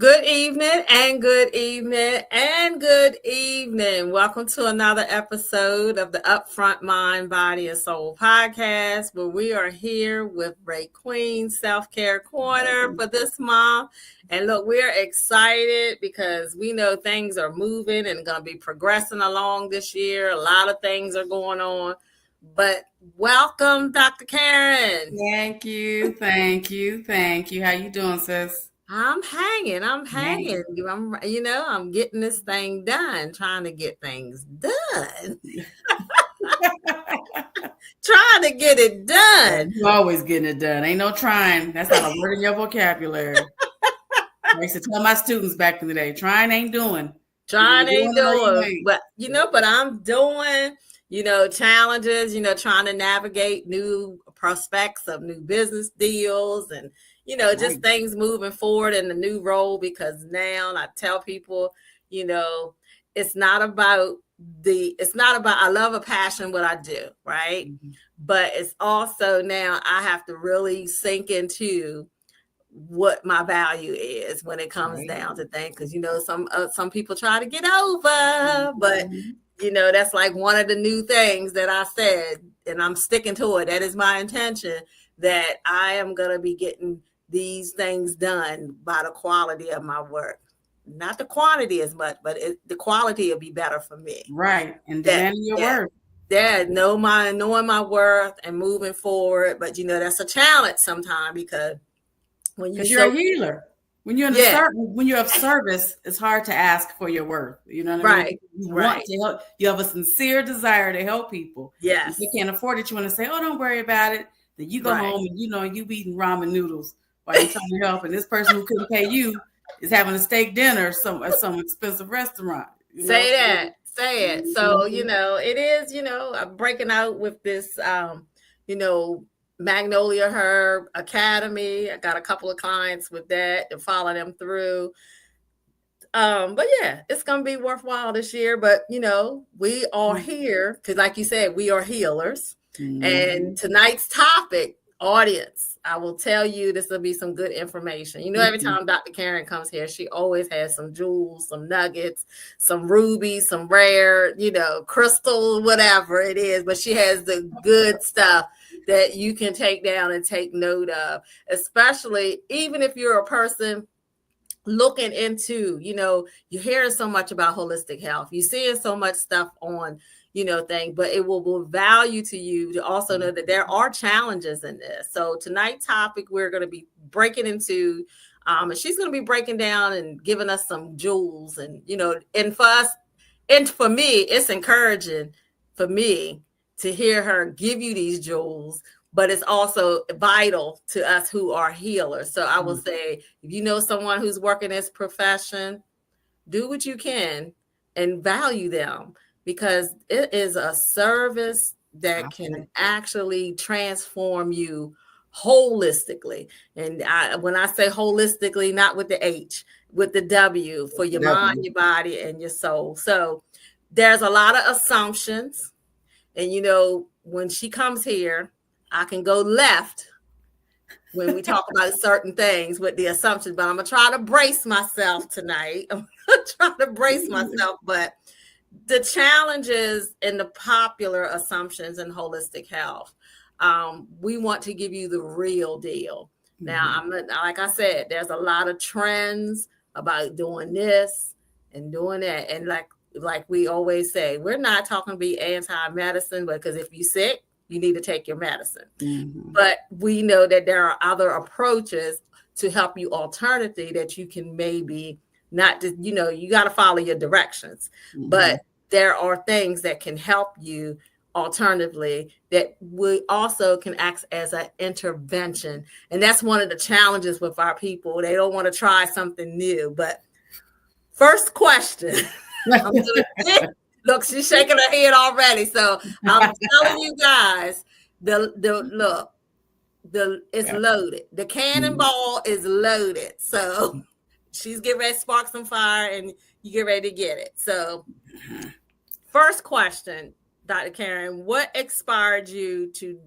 Good evening and good evening and good evening. Welcome to another episode of the Upfront Mind, Body, and Soul podcast, where we are here with RayeQueen Self-Care Corner for this month. And look, we're excited because we know things are moving and going to be progressing along this year. A lot of things are going on. But welcome, Dr. Karen. Thank you. How you doing, sis? I'm hanging. I'm getting this thing done, trying to get things done. Trying to get it done. You always getting it done. Ain't no trying. That's not a word in your vocabulary. I used to tell my students back in the day, trying ain't doing. Trying ain't doing. But I'm doing, challenges, trying to navigate new prospects of new business deals and just things moving forward in the new role, because now I tell people, it's not about I love a passion what I do, right? Mm-hmm. But it's also now I have to really sink into what my value is when it comes down to things, because some people try to get over, but that's like one of the new things that I said, and I'm sticking to it. That is my intention, that I am going to be getting these things done by the quality of my work, not the quantity as much, but the quality will be better for me. Right. And demanding your worth. Yeah, knowing my worth and moving forward. But that's a challenge sometimes, because when you're a healer, when you're when you're of service, it's hard to ask for your worth. You know what I mean? You want to help. You have a sincere desire to help people. Yes. If you can't afford it, you want to say, "Oh, don't worry about it." Then you go home and you eating ramen noodles while you're trying to help, and this person who couldn't pay you is having a steak dinner at some expensive restaurant. Say it. So, it is, I'm breaking out with this, Magnolia Herb Academy. I got a couple of clients with that to follow them through. But yeah, it's going to be worthwhile this year. But, we are here because, like you said, we are healers. Mm-hmm. And tonight's topic, audience, I will tell you, this will be some good information. Every time Dr. Karen comes here, she always has some jewels, some nuggets, some rubies, some rare, crystal, whatever it is. But she has the good stuff that you can take down and take note of, especially even if you're a person looking into, you're hearing so much about holistic health. You're seeing so much stuff on thing, but it will value to you to also know that there are challenges in this. So tonight's topic, we're going to be breaking into, and she's going to be breaking down and giving us some jewels, and, and for us, and for me, it's encouraging for me to hear her give you these jewels, but it's also vital to us who are healers. So I will say, if you know someone who's working this profession, do what you can and value them, because it is a service that can actually transform you holistically. And when I say holistically, not with the H, with the W, for your mind, your body, and your soul. So there's a lot of assumptions. And, when she comes here, I can go left when we talk about certain things with the assumptions, but I'm going to try to brace myself tonight. I'm going to try to brace myself, but the challenges and the popular assumptions in holistic health, we want to give you the real deal. Now, like I said, there's a lot of trends about doing this and doing that. And like we always say, we're not talking to be anti-medicine, because if you're sick, you need to take your medicine. Mm-hmm. But we know that there are other approaches to help you alternatively that you can maybe not just, you got to follow your directions. Mm-hmm. But there are things that can help you alternatively that we also can act as an intervention. And that's one of the challenges with our people. They don't want to try something new. But first question. Look, she's shaking her head already. So I'm telling you guys, it's loaded. The cannonball is loaded. So she's getting ready to spark some fire, and you get ready to get it. So first question, Dr. Karen, what inspired you to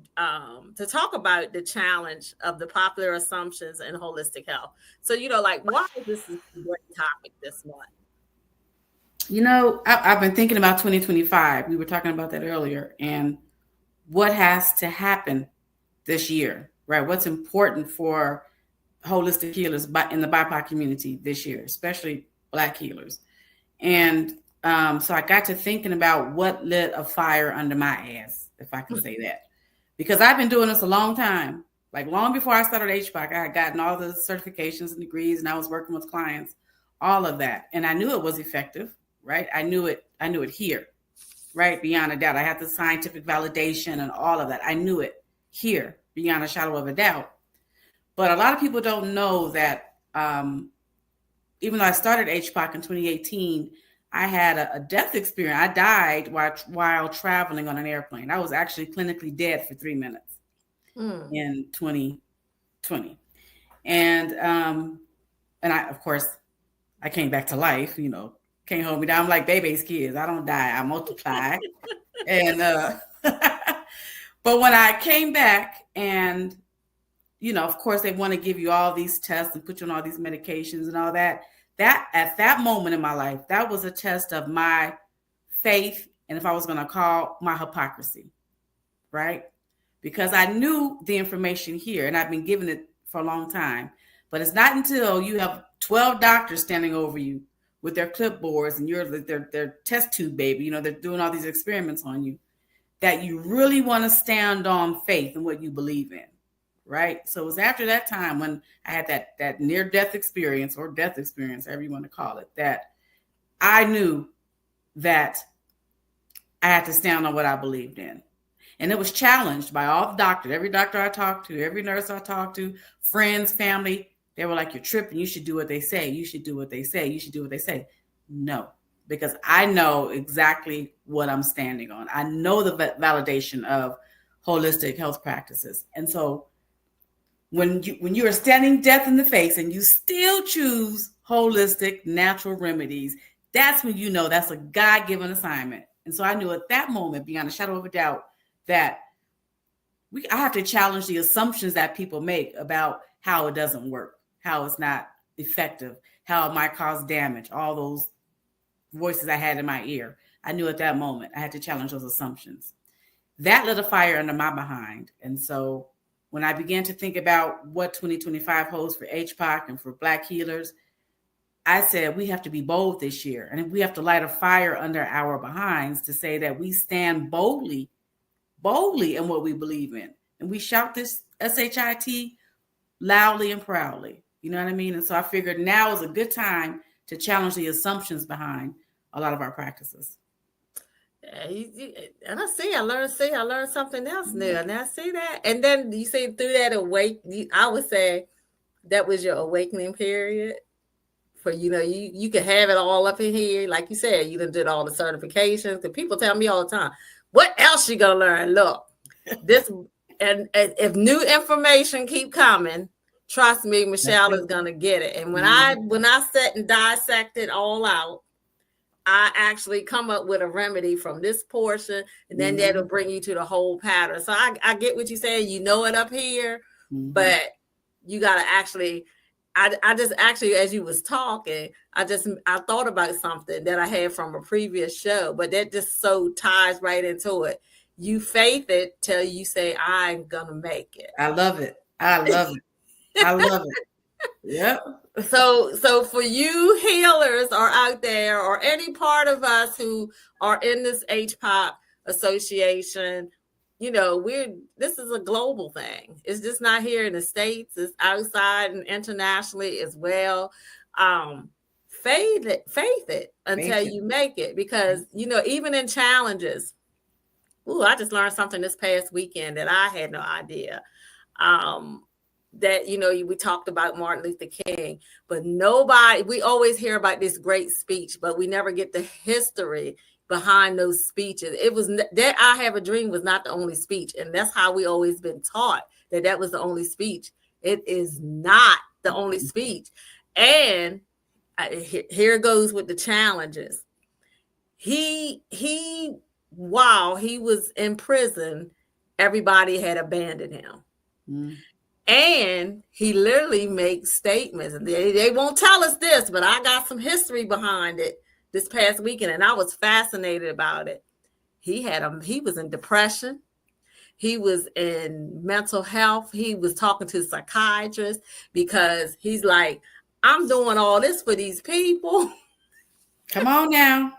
talk about the challenge of the popular assumptions in holistic health? So, like, why is this a great topic this month? I've been thinking about 2025. We were talking about that earlier, and what has to happen this year, right? What's important for holistic healers in the BIPOC community this year, especially Black healers. And so I got to thinking about what lit a fire under my ass, if I can say that, because I've been doing this a long time. Like long before I started HPOC, I had gotten all the certifications and degrees, and I was working with clients, all of that, and I knew it was effective, right? I knew it here, right? Beyond a doubt, I had the scientific validation and all of that. I knew it here, beyond a shadow of a doubt. But a lot of people don't know that even though I started HPOC in 2018, I had a death experience. I died while traveling on an airplane. I was actually clinically dead for 3 minutes in 2020. And I, of course, I came back to life, can't hold me down. I'm like baby's kids. I don't die, I multiply. And but when I came back and of course, they want to give you all these tests and put you on all these medications and all that. That at that moment in my life, that was a test of my faith, and if I was going to call my hypocrisy, right? Because I knew the information here, and I've been given it for a long time. But it's not until you have 12 doctors standing over you with their clipboards and you're their test tube baby, they're doing all these experiments on you, that you really want to stand on faith and what you believe in. Right. So it was after that time when I had that near-death experience, or death experience, however you want to call it, that I knew that I had to stand on what I believed in. And it was challenged by all the doctors, every doctor I talked to, every nurse I talked to, friends, family. They were like, you're tripping. You should do what they say. You should do what they say. You should do what they say. No, because I know exactly what I'm standing on. I know the validation of holistic health practices. And so when you are standing death in the face and you still choose holistic natural remedies, that's when that's a God-given assignment. And so I knew at that moment, beyond a shadow of a doubt, that I have to challenge the assumptions that people make about how it doesn't work, how it's not effective, how it might cause damage, all those voices I had in my ear. I knew at that moment I had to challenge those assumptions. That lit a fire under my behind. And so when I began to think about what 2025 holds for HPOC and for Black healers, I said we have to be bold this year, and we have to light a fire under our behinds to say that we stand boldly in what we believe in. And we shout this SHIT loudly and proudly. You know what I mean? And so I figured now is a good time to challenge the assumptions behind a lot of our practices. And I learned something else new. And I see that. And then you say through that I would say that was your awakening period. For you can have it all up in here, like you said. You done did all the certifications. Because people tell me all the time, "What else you gonna learn?" Look, this and if new information keep coming, trust me, Michelle is gonna get it. And when I sat and dissected all out, I actually come up with a remedy from this portion, and then that'll bring you to the whole pattern. So I get what you're saying. You know it up here, but you got to actually, I just actually, as you was talking, I thought about something that I had from a previous show, but that just so ties right into it. You faith it till you say, I'm going to make it. I love it. I love it. Yep. So for you healers are out there, or any part of us who are in this HPOC association, this is a global thing. It's just not here in the States. It's outside and internationally as well. Faith it until you make it, because even in challenges. I just learned something this past weekend that I had no idea. That we talked about Martin Luther King, but we always hear about this great speech, but we never get the history behind those speeches. It was that I Have a Dream was not the only speech, and that's how we always been taught that was the only speech. It is not the only speech. And here goes with the challenges. He while he was in prison, everybody had abandoned him. Mm. And he literally makes statements. They won't tell us this, but I got some history behind it this past weekend, and I was fascinated about it. He was in depression. He was in mental health. He was talking to psychiatrists because he's like, I'm doing all this for these people. Come on now.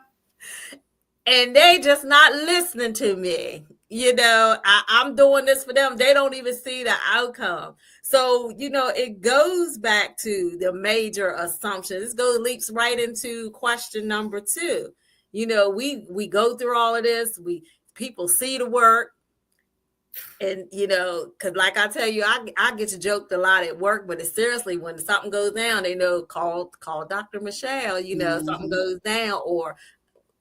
And they just not listening to me. I'm doing this for them. They don't even see the outcome. So, it goes back to the major assumptions. Leaps right into question number 2. We go through all of this. People see the work. And, because like I tell you, I get joked a lot at work, but it's seriously, when something goes down, they know, call Dr. Michelle, something goes down, or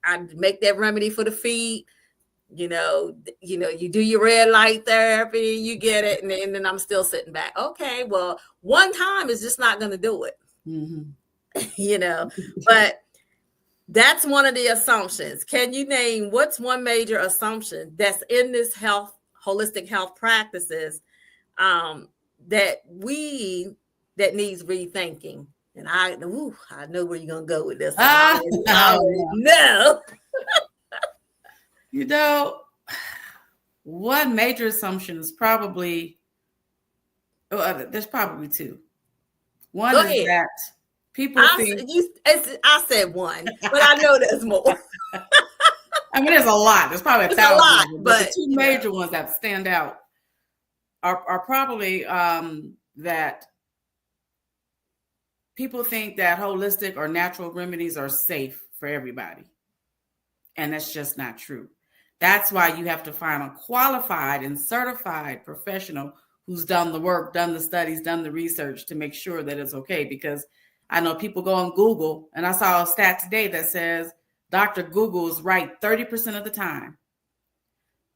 I make that remedy for the feet. You do your red light therapy, you get it, and then I'm still sitting back. Okay, well, one time is just not going to do it. But that's one of the assumptions. Can you name what's one major assumption that's in this holistic health practices that needs rethinking? And I know where you're gonna go with this. I know. One major assumption is probably, there's probably 2. One is that people think. I said one, but I know there's more. I mean, there's a lot. There's probably 1,000. A lot, but the 2 major ones that stand out are probably that people think that holistic or natural remedies are safe for everybody. And that's just not true. That's why you have to find a qualified and certified professional who's done the work, done the studies, done the research to make sure that it's okay. Because I know people go on Google, and I saw a stat today that says Dr. Google is right 30% of the time.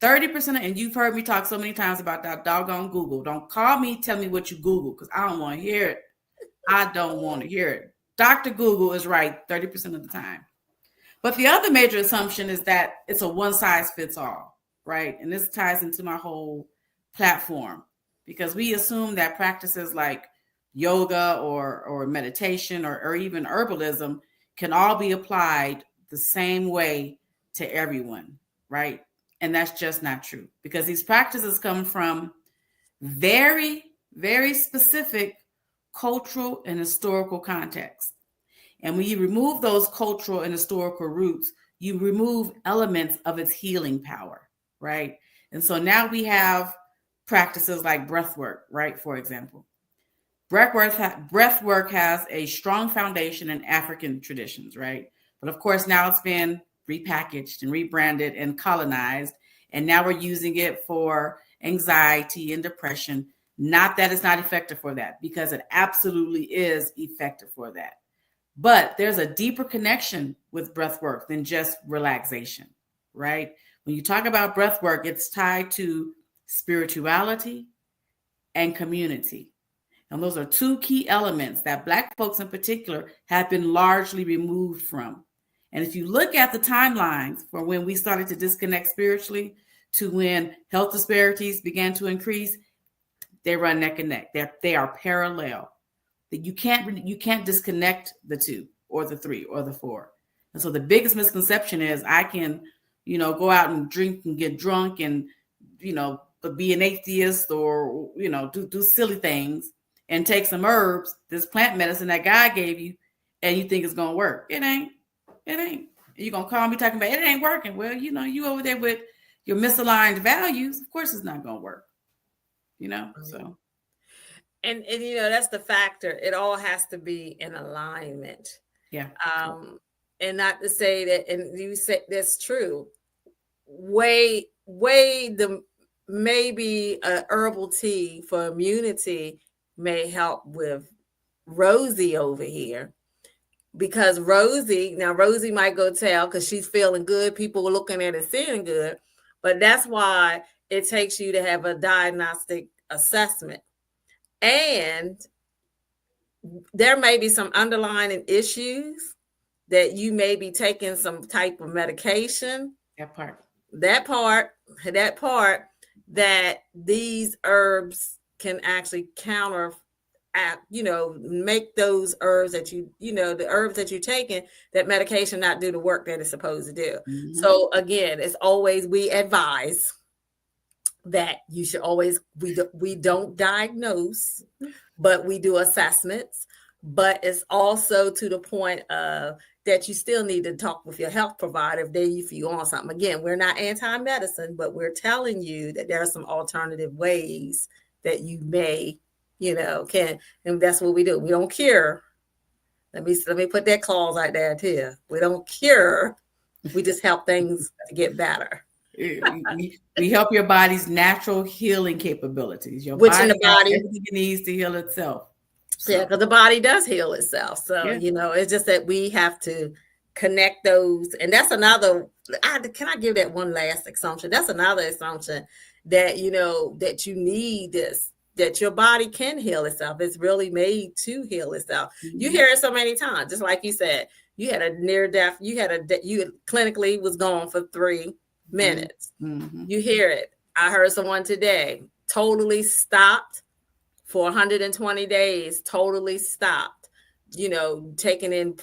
30%, and you've heard me talk so many times about that doggone Google. Don't call me, tell me what you Google, because I don't want to hear it. I don't want to hear it. Dr. Google is right 30% of the time. But the other major assumption is that it's a one size fits all, right? And this ties into my whole platform, because we assume that practices like yoga or meditation or even herbalism can all be applied the same way to everyone, right? And that's just not true, because these practices come from very, very specific cultural and historical context. And when you remove those cultural and historical roots, you remove elements of its healing power, right? And so now we have practices like breath work, right? For example, breath work has a strong foundation in African traditions, right? But of course, now it's been repackaged and rebranded and colonized. And now we're using it for anxiety and depression. Not that it's not effective for that, because it absolutely is effective for that. But there's a deeper connection with breath work than just relaxation, right? When you talk about breath work, it's tied to spirituality and community. And those are 2 key elements that Black folks in particular have been largely removed from. And if you look at the timelines for when we started to disconnect spiritually to when health disparities began to increase, they run neck and neck. They are parallel. That you can't disconnect the 2 or the 3 or the 4. And so the biggest misconception is I can, go out and drink and get drunk and, be an atheist or, do silly things and take some herbs, this plant medicine that God gave you, and you think it's going to work. It ain't. You're going to call me talking about it ain't working. Well, you over there with your misaligned values. Of course it's not going to work, so. And that's the factor. It all has to be in alignment. Yeah. And not to say that, and you said that's true. Maybe a herbal tea for immunity may help with Rosie over here, because Rosie might go tell, because she's feeling good. People are looking at it, seeing good, but that's why it takes you to have a diagnostic assessment. And there may be some underlying issues that you may be taking some type of medication. That part. that part, that part that these herbs can actually counter make those herbs that the herbs that you're taking, that medication not do the work that it's supposed to do. Mm-hmm. So again, it's always, we advise that you should always, we don't diagnose, but we do assessments. But it's also to the point of that you still need to talk with your health provider if you on something. Again, we're not anti-medicine, but we're telling you that there are some alternative ways that you may, can, and that's what we do. We don't cure. Let me put that clause out there too. We don't cure. We just help things to get better. We help your body's natural healing capabilities. Your Which body in the body, everything it needs to heal itself. So. Yeah, because the body does heal itself. So, it's just that we have to connect those. And that's another, can I give that one last assumption? That's another assumption that, that you need this, that your body can heal itself. It's really made to heal itself. Mm-hmm. You hear it so many times, just like you said, you had a near death, you clinically was gone for 3 minutes. Mm-hmm. You hear it. I heard someone today totally stopped for 120 days, totally stopped, taking in,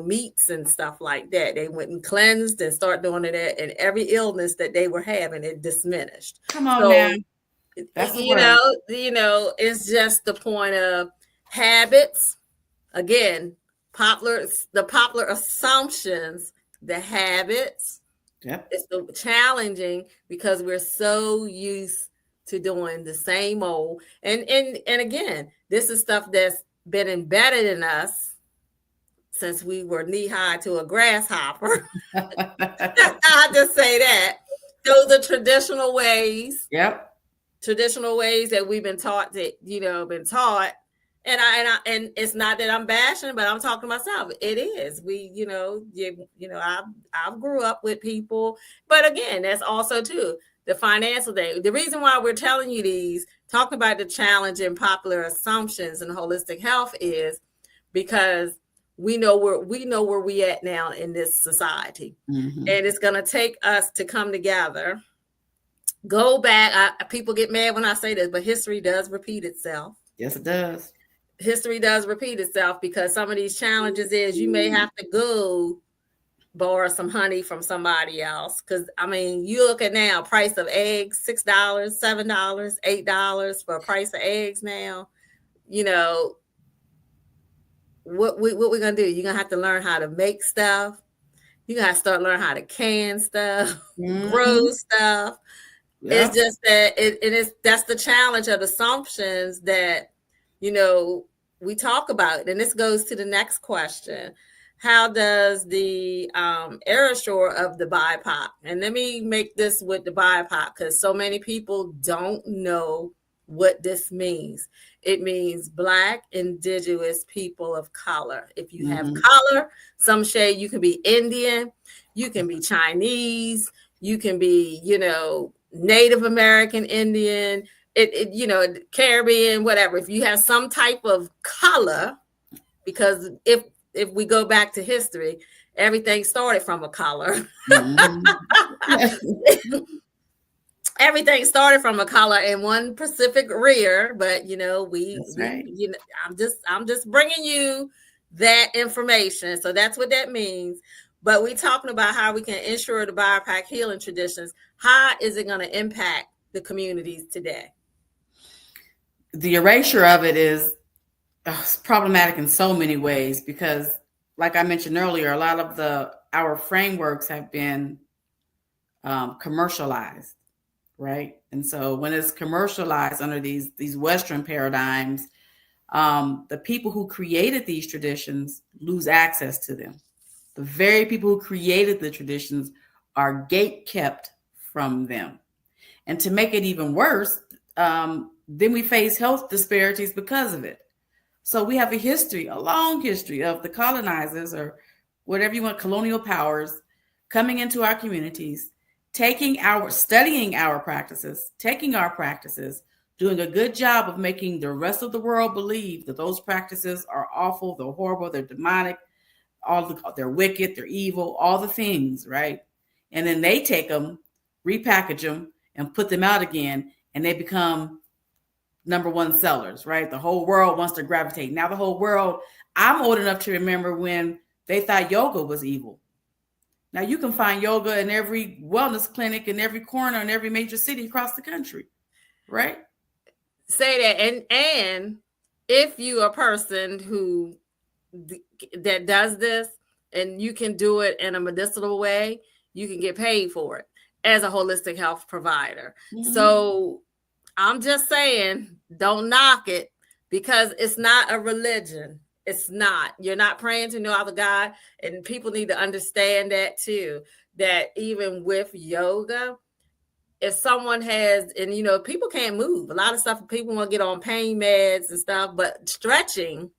meats and stuff like that. They went and cleansed and started doing it, and every illness that they were having, it diminished. Come on now. That's it's just the point of habits. Again, the popular assumptions, the habits. Yep. It's the challenging because we're so used to doing the same old. And again, this is stuff that's been embedded in us since we were knee high to a grasshopper. I just say that. Those are traditional ways. Yep. Traditional ways that we've been taught and it's not that I'm bashing, but I'm talking to myself. It is. I grew up with people, but again, that's also too the financial thing. The reason why we're telling you these, talking about the challenge and popular assumptions in holistic health, is because we know where we at now in this society, and it's going to take us to come together. Go back. People get mad when I say this, but history does repeat itself. Yes, it does. History does repeat itself, because some of these challenges is you may have to go borrow some honey from somebody else. Because you look at now, price of eggs, $6, $7, $8 for a price of eggs now. What we're gonna do? You're gonna have to learn how to make stuff. You gotta start learning how to can stuff, grow stuff. Yep. It's just that that's the challenge of assumptions that we talk about. And this goes to the next question. How does the erasure of the BIPOC, and let me make this with the BIPOC, because so many people don't know what this means. It means Black, Indigenous people of color. If you have color, some shade, you can be Indian, you can be Chinese, you can be, Native American, Indian, Caribbean, whatever. If you have some type of color, because if we go back to history, everything started from a color. Everything started from a color and one Pacific rear, but I'm just bringing you that information. So that's what that means. But we're talking about how we can ensure the BIPOC healing traditions. How is it going to impact the communities today? The erasure of it is problematic in so many ways, because, like I mentioned earlier, a lot of our frameworks have been commercialized, right? And so when it's commercialized under these Western paradigms, the people who created these traditions lose access to them. The very people who created the traditions are gate-kept from them. And to make it even worse, then we face health disparities because of it. So we have a long history of the colonizers, or whatever you want, colonial powers, coming into our communities, studying our practices, taking our practices, doing a good job of making the rest of the world believe that those practices are awful, they're horrible, they're demonic, they're wicked, they're evil, all the things, right? And then they take them repackage them, and put them out again, and they become #1 sellers, right? The whole world wants to gravitate. Now the whole world, I'm old enough to remember when they thought yoga was evil. Now you can find yoga in every wellness clinic in every corner in every major city across the country, right? Say that. And if you're a person who that does this and you can do it in a medicinal way, you can get paid for it as a holistic health provider. Mm-hmm. So I'm just saying, don't knock it, because it's not a religion. It's not. You're not praying to no other God. And people need to understand that too, that even with yoga, if someone has, and you know, people can't move. A lot of stuff, people want to get on pain meds and stuff, but stretching,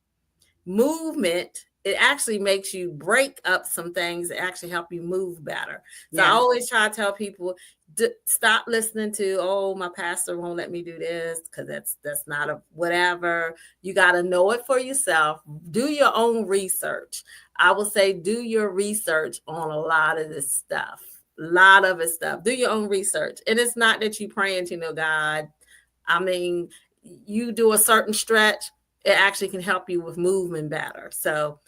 movement, it actually makes you break up some things that actually help you move better. So yeah. I always try to tell people, stop listening to, oh, my pastor won't let me do this, because that's not a whatever. You got to know it for yourself. Do your own research. I will say, do your research on a lot of this stuff. A lot of it stuff. Do your own research. And it's not that you praying to no God. I mean, you do a certain stretch, it actually can help you with movement better. So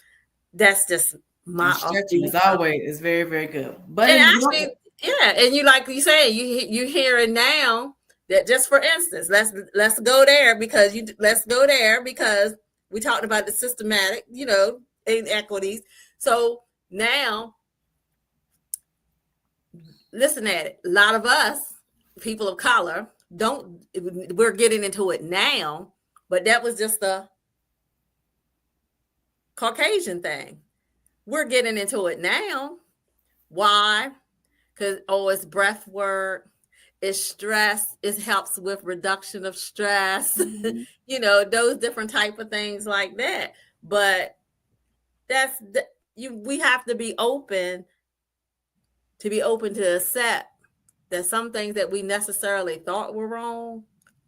that's just my stretching is always is very, very good. But and actually, yeah, and you like you say, you hear it now that, just for instance, let's go there because we talked about the systematic, you know, inequities. So now listen at it. A lot of us, people of color, we're getting into it now, but that was just a Caucasian thing. We're getting into it now. Why? Because, it's breath work, it's stress, it helps with reduction of stress, mm-hmm. You know, those different type of things like that. But we have to be open to accept that some things that we necessarily thought were wrong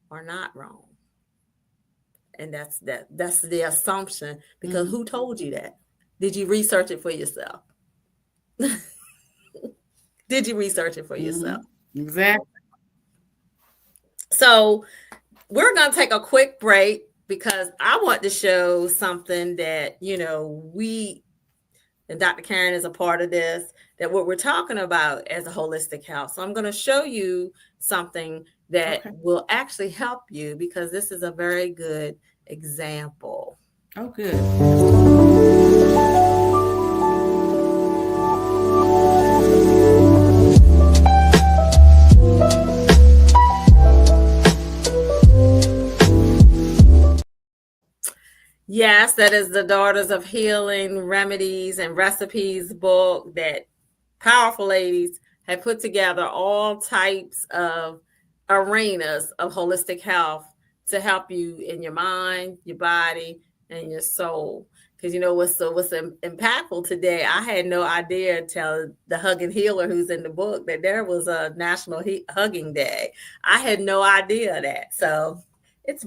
are not wrong. And that's the assumption, because mm-hmm. Who told you that? Did you research it for yourself? Did you research it for yourself? Exactly. So we're going to take a quick break, because I want to show something that, you know, and Dr. Karen is a part of this, that what we're talking about as a holistic health. So I'm going to show you something that will actually help you, because this is a very good example. Oh, good. Yes, that is the Daughters of Healing Remedies and Recipes book that powerful ladies have put together all types of arenas of holistic health to help you in your mind, your body, and your soul. Because you know what's impactful today, I had no idea until the Hugging Healer, who's in the book, that there was a National Hugging Day. I had no idea that. So it's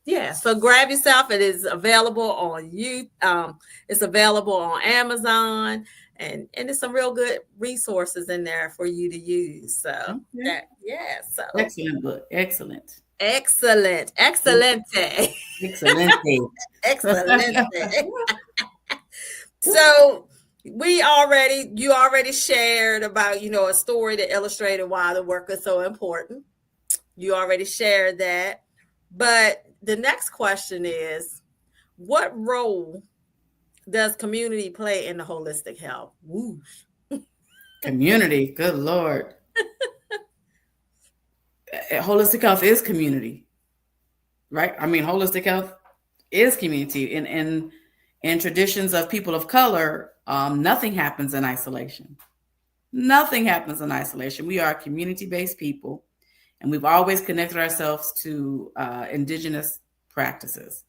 yeah. So grab yourself. It is available on it's available on Amazon, and there's some real good resources in there for you to use. So so excellent book. Excellent. Excelente. Excelente. Excelente. So you already shared about, you know, a story that illustrated why the work is so important. You already shared that. But the next question is, what role does community play in the holistic health? Whoosh. Community, good Lord. Holistic health is community, right? I mean, holistic health is community. In traditions of people of color, nothing happens in isolation. Nothing happens in isolation. We are community-based people, and we've always connected ourselves to indigenous practices.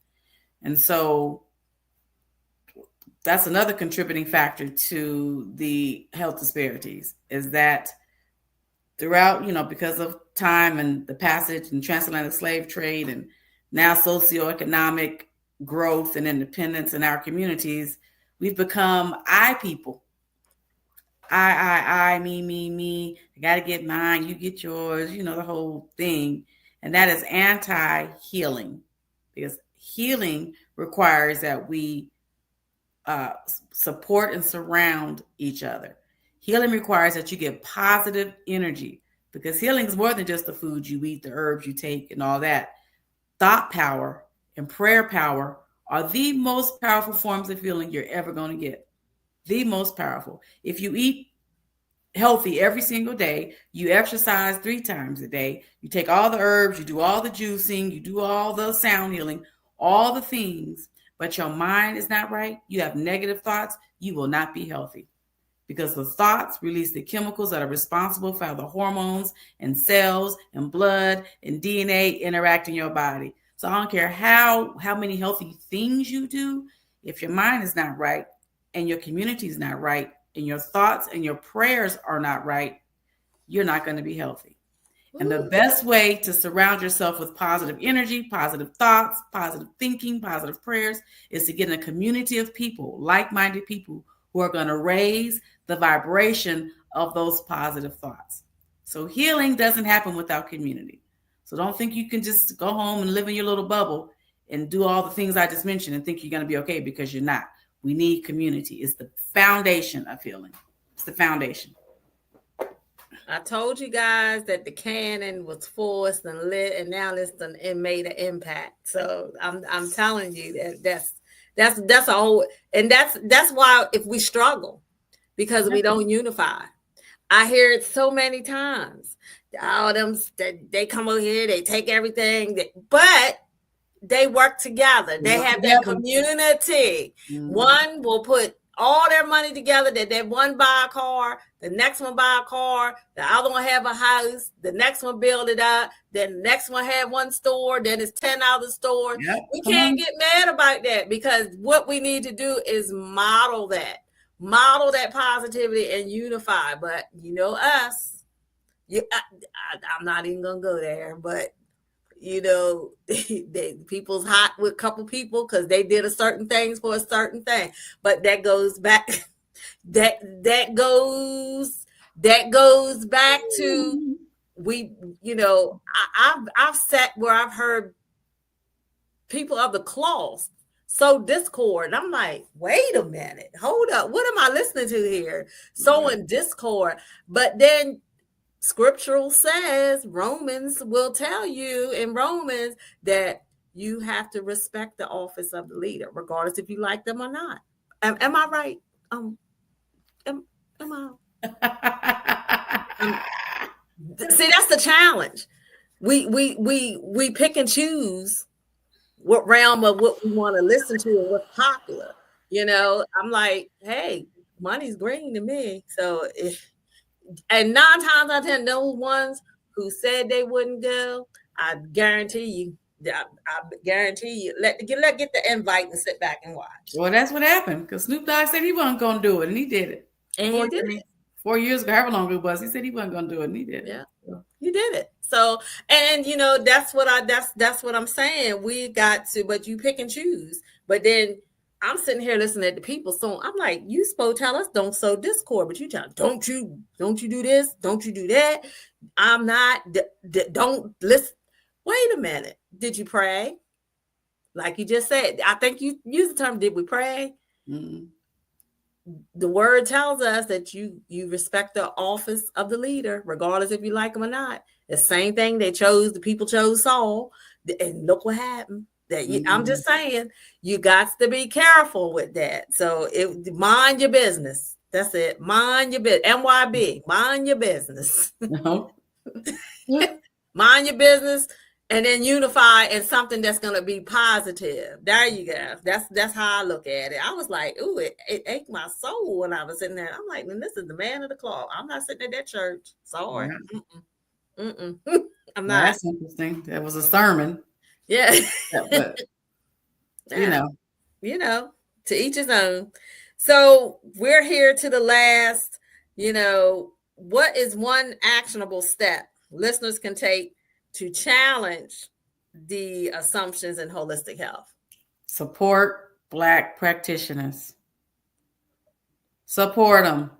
And so that's another contributing factor to the health disparities, is that throughout, you know, because of time and the passage and transatlantic slave trade and now socioeconomic growth and independence in our communities, we've become I people. me. I got to get mine. You get yours. The whole thing. And that is anti-healing, because healing requires that we support and surround each other. Healing requires that you get positive energy, because healing is more than just the food you eat, the herbs you take, and all that. Thought power and prayer power are the most powerful forms of healing you're ever going to get. The most powerful. If you eat healthy every single day, you exercise 3 times a day, you take all the herbs, you do all the juicing, you do all the sound healing, all the things, but your mind is not right, you have negative thoughts, you will not be healthy, because the thoughts release the chemicals that are responsible for how the hormones and cells and blood and DNA interact in your body. So I don't care how many healthy things you do, if your mind is not right and your community is not right and your thoughts and your prayers are not right, you're not going to be healthy. And the best way to surround yourself with positive energy, positive thoughts, positive thinking, positive prayers is to get in a community of people, like-minded people, who are going to raise the vibration of those positive thoughts. So healing doesn't happen without community. So don't think you can just go home and live in your little bubble and do all the things I just mentioned and think you're going to be okay, because you're not. We need community. It's the foundation of healing. It's the foundation. I told you guys that the cannon was forced and lit, and now it made an impact. So I'm telling you that's a whole, and that's why if we struggle, because we don't unify. I hear it so many times. All them they come over here, they take everything, but they work together. They have that community. Mm-hmm. One will put all their money together, that one buy a car, the next one buy a car, the other one have a house, the next one build it up, then the next one have one store, then it's 10 other stores. Yep. We can't get mad about that, because what we need to do is model that positivity and unify. But us, I'm not even gonna go there, but people's hot with a couple people because they did a certain things for a certain thing. But that goes back that goes back to I've sat where I've heard people of the cloth sow discord, and I'm like, wait a minute, hold up, what am I listening to here? Sowing discord. But then scriptural says, Romans will tell you in Romans that you have to respect the office of the leader, regardless if you like them or not. Am I right? Am I? See, that's the challenge. We pick and choose what realm of what we want to listen to and what's popular. I'm like, hey, money's green to me. So and 9 times out of 10, those ones who said they wouldn't go, I guarantee you, get the invite and sit back and watch. Well, that's what happened, because Snoop Dogg said he wasn't going to do it, and he did it. And he did it. 4 years ago, however long it was, he said he wasn't going to do it, and he did it. Yeah, he did it. So, and that's what I'm saying. We got to, but you pick and choose. But then I'm sitting here listening to people. So I'm like, you supposed to tell us don't sow discord, but you tell, don't you do this, don't you do that. I'm not. Don't listen. Wait a minute. Did you pray? Like you just said, I think you used the term. Did we pray? Mm-hmm. The word tells us that you respect the office of the leader, regardless if you like him or not. The same thing the people chose Saul, and look what happened. I'm just saying, you got to be careful with that. So mind your business. That's it. Mind your business. MYB, mind your business. No. Mind your business, and then unify in something that's going to be positive. There you go. That's how I look at it. I was like, ooh, it ached my soul when I was sitting there. I'm like, man, this is the man of the cloth. I'm not sitting at that church. Sorry. I'm not. That's interesting. That was a sermon. Yeah. But, to each his own. So we're here to the last, what is one actionable step listeners can take to challenge the assumptions in holistic health? Support Black practitioners. Support them.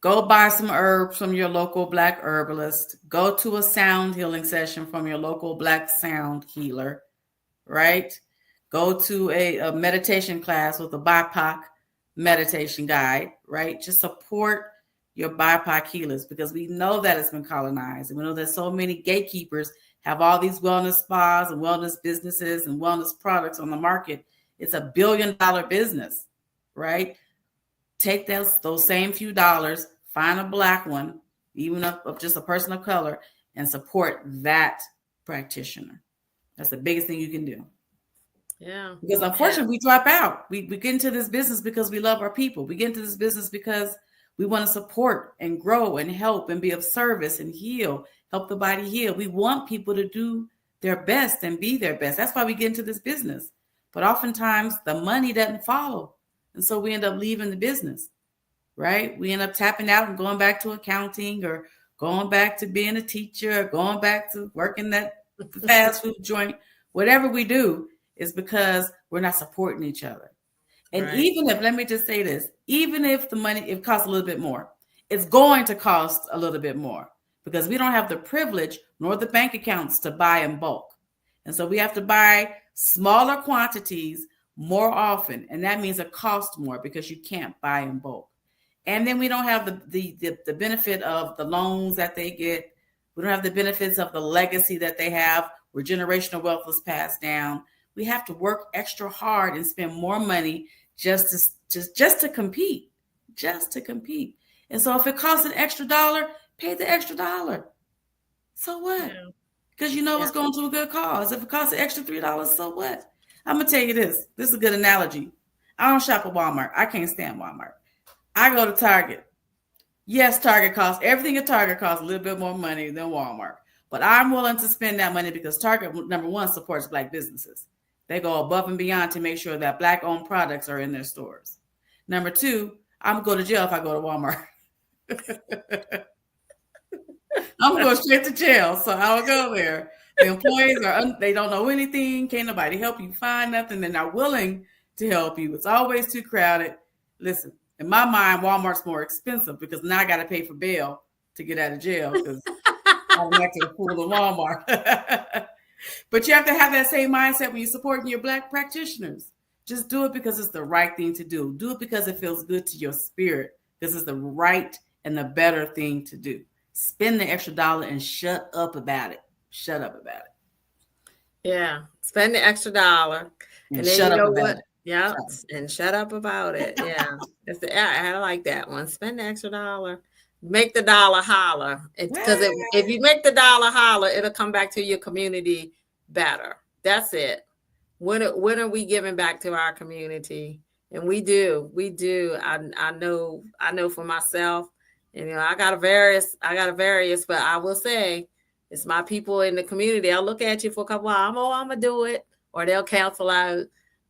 Go buy some herbs from your local Black herbalist. Go to a sound healing session from your local Black sound healer, right? Go to a meditation class with a BIPOC meditation guide, right? Just support your BIPOC healers, because we know that it's been colonized. And we know that so many gatekeepers have all these wellness spas and wellness businesses and wellness products on the market. It's $1 billion business, right? Take those same few dollars, find a Black one, even of just a person of color, and support that practitioner. That's the biggest thing you can do. Yeah. Because unfortunately, we drop out. We get into this business because we love our people. We get into this business because we want to support and grow and help and be of service and heal, help the body heal. We want people to do their best and be their best. That's why we get into this business. But oftentimes the money doesn't follow. And so we end up leaving the business, right? We end up tapping out and going back to accounting, or going back to being a teacher, or going back to working that fast food joint. Whatever we do is because we're not supporting each other. And Right. even if, let me just say this, even if the money, it costs a little bit more, it's going to cost a little bit more, because we don't have the privilege nor the bank accounts to buy in bulk. And so we have to buy smaller quantities more often. And that means it costs more because you can't buy in bulk. And then we don't have the benefit of the loans that they get. We don't have the benefits of the legacy that they have, where generational wealth was passed down. We have to work extra hard and spend more money just to compete, just to compete. And so if it costs an extra dollar, pay the extra dollar. So what? Because you know it's going to a good cause. If it costs an extra $3, so what? I'm gonna tell you this. This is a good analogy. I don't shop at Walmart. I can't stand Walmart. I go to Target. Yes, Target costs, everything at Target costs a little bit more money than Walmart. But I'm willing to spend that money because Target, number one, supports Black businesses. They go above and beyond to make sure that Black-owned products are in their stores. Number two, I'm going to jail if I go to Walmart. I'm going straight to jail, so I will go there. The employees they don't know anything. Can't nobody help you find nothing. They're not willing to help you. It's always too crowded. Listen, in my mind, Walmart's more expensive because now I got to pay for bail to get out of jail because I'm back to the pool of Walmart. But you have to have that same mindset when you're supporting your Black practitioners. Just do it because it's the right thing to do. Do it because it feels good to your spirit, because it's the right and the better thing to do. Spend the extra dollar and shut up about it. Shut up about it. Yeah. Spend the extra dollar. And then shut up about it. Yeah. And shut up about it. Yeah. I like that one. Spend the extra dollar. Make the dollar holler. Because if you make the dollar holler, it'll come back to your community better. That's it. When are we giving back to our community? And we do. I know for myself. And I got a various, but I will say it's my people in the community. They'll look at you for a couple of hours. I'm gonna do it, or they'll cancel out.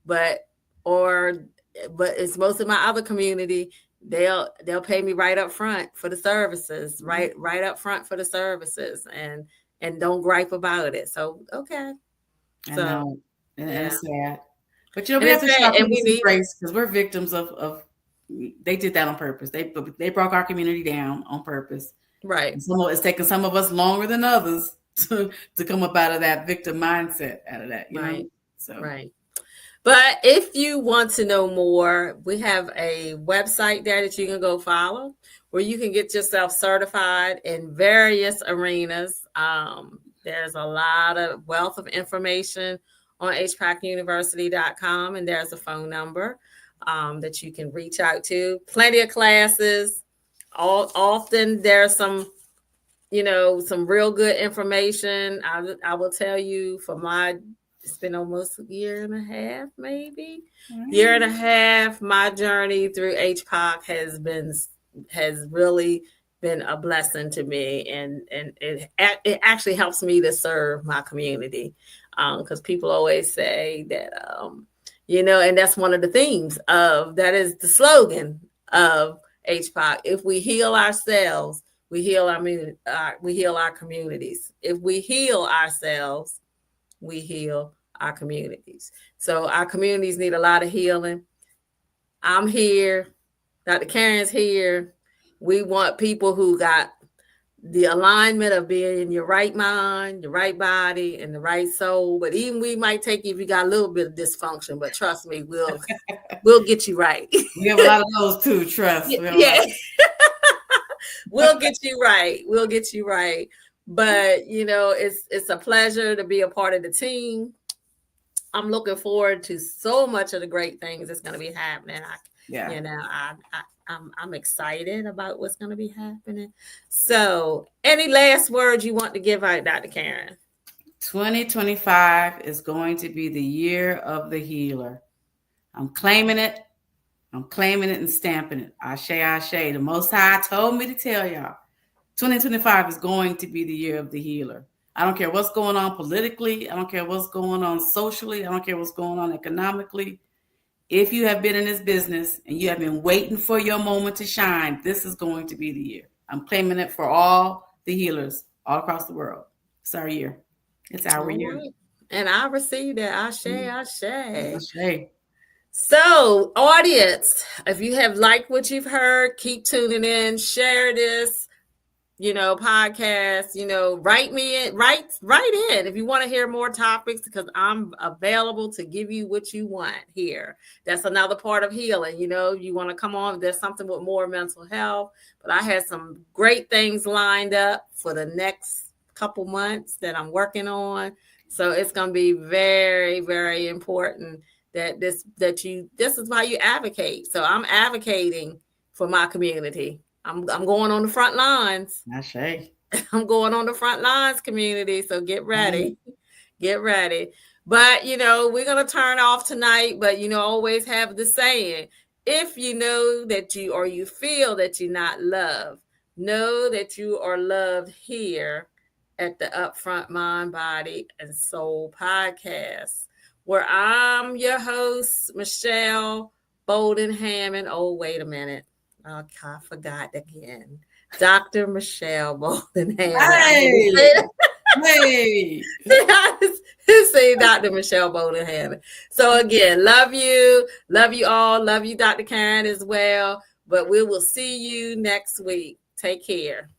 But it's most of my other community. They'll pay me right up front for the services, right up front for the services, and don't gripe about it. So okay, I know, and it's sad. But we have to show some grace because we're victims of. They did that on purpose. They broke our community down on purpose. Right. And it's taken some of us longer than others to come up out of that victim mindset, out of that. You know? So. Right. But if you want to know more, we have a website there that you can go follow where you can get yourself certified in various arenas. There's a lot of wealth of information on hpacuniversity.com, and there's a phone number that you can reach out to. Plenty of classes. Often there's some real good information. I will tell you it's been almost a year and a half, maybe. Year and a half, my journey through HPAC has really been a blessing to me, and it actually helps me to serve my community, because people always say that and that's one of the themes that is the slogan of HPAC. If we heal ourselves, we heal our communities. If we heal ourselves, we heal our communities. So our communities need a lot of healing. I'm here. Dr. Karen's here. We want people who got the alignment of being in your right mind, your right body, and the right soul. But even we might take you if you got a little bit of dysfunction, but trust me, we'll get you right. We have a lot of those too, trust. Yeah. We'll get you right. We'll get you right. But you know, it's a pleasure to be a part of the team. I'm looking forward to so much of the great things that's going to be happening. I'm excited about what's going to be happening. So, any last words you want to give out, Dr. Karen? 2025 is going to be the year of the healer. I'm claiming it. I'm claiming it and stamping it. Ashe, ashe. The Most High told me to tell y'all, 2025 is going to be the year of the healer. I don't care what's going on politically. I don't care what's going on socially. I don't care what's going on economically. If you have been in this business and you have been waiting for your moment to shine, this is going to be the year. I'm claiming it for all the healers all across the world. It's our year. It's our year. Right. And I received that. Ashe, ashe. Ashe. So, audience, if you have liked what you've heard, keep tuning in, share this, podcast, write me in, write in if you want to hear more topics, because I'm available to give you what you want here. That's another part of healing. You want to come on, there's something with more mental health, but I had some great things lined up for the next couple months that I'm working on. So it's going to be very, very important that this is why you advocate. So I'm advocating for my community. I'm going on the front lines. Ashe. I'm going on the front lines, community. So get ready. Get ready. But, we're going to turn off tonight, but, always have the saying, if you know that you feel that you're not loved, know that you are loved here at the Upfront Mind, Body, and Soul podcast, where I'm your host, Michelle Bolden Hammond. Oh, wait a minute. Oh, I forgot again. Dr. Michelle Bolden Hammond. Hey. Say Dr. Michelle Bolden Hammond. So again, love you. Love you all. Love you, Dr. Karen, as well. But we will see you next week. Take care.